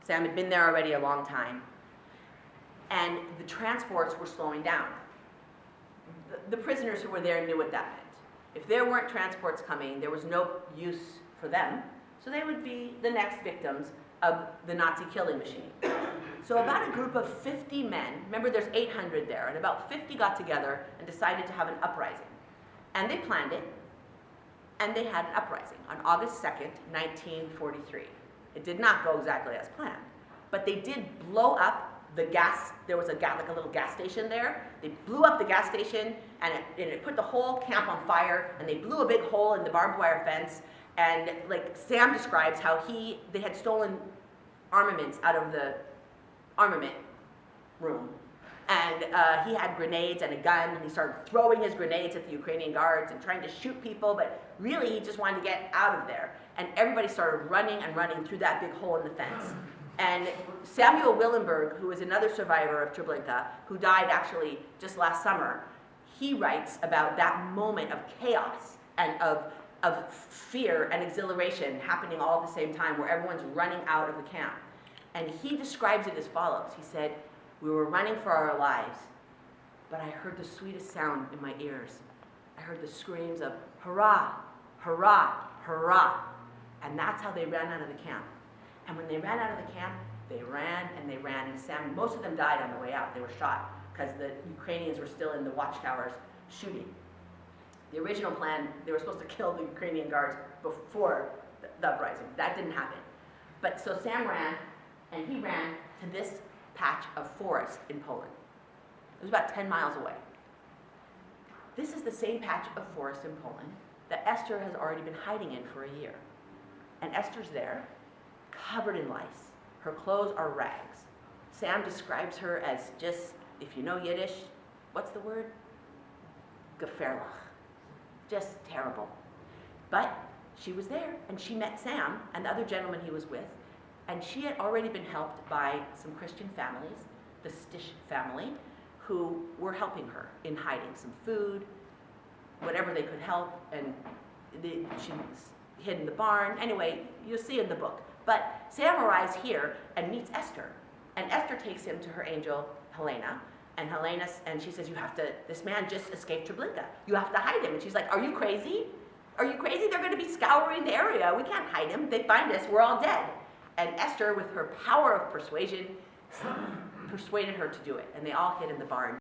Sam had been there already a long time. And the transports were slowing down. The prisoners who were there knew what that meant. If there weren't transports coming, there was no use for them, so they would be the next victims of the Nazi killing machine. So about a group of 50 men, remember there's 800 there, and about 50 got together and decided to have an uprising. And they planned it, and they had an uprising on August 2nd, 1943. It did not go exactly as planned, but they did blow up the gas. There was like a little gas station there. They blew up the gas station, and it put the whole camp on fire, and they blew a big hole in the barbed wire fence. And like Sam describes how they had stolen armaments out of the armament room. And he had grenades and a gun, and he started throwing his grenades at the Ukrainian guards and trying to shoot people, but really he just wanted to get out of there. And everybody started running and running through that big hole in the fence. And Samuel Willenberg, who is another survivor of Treblinka, who died actually just last summer, he writes about that moment of chaos and of fear and exhilaration happening all at the same time, where everyone's running out of the camp. And he describes it as follows. He said, "We were running for our lives, but I heard the sweetest sound in my ears. I heard the screams of hurrah, hurrah, hurrah." And that's how they ran out of the camp. And when they ran out of the camp, they ran and they ran. And most of them died on the way out. They were shot because the Ukrainians were still in the watchtowers shooting. The original plan, they were supposed to kill the Ukrainian guards before the uprising. That didn't happen. But so Sam ran, and he ran to this patch of forest in Poland. It was about 10 miles away. This is the same patch of forest in Poland that Esther has already been hiding in for a year. And Esther's there, covered in lice. Her clothes are rags. Sam describes her as just, if you know Yiddish, what's the word? Gefährlich. Just terrible. But she was there, and she met Sam and the other gentleman he was with, and she had already been helped by some Christian families, the Stish family, who were helping her in hiding some food, whatever they could help, and she hid in the barn. Anyway, you'll see in the book. But Sam arrives here and meets Esther, and Esther takes him to her angel, Helena, and she says, this man just escaped Treblinka. You have to hide him. And she's like, are you crazy? Are you crazy? They're going to be scouring the area. We can't hide him. They find us, we're all dead. And Esther, with her power of persuasion, persuaded her to do it. And they all hid in the barn.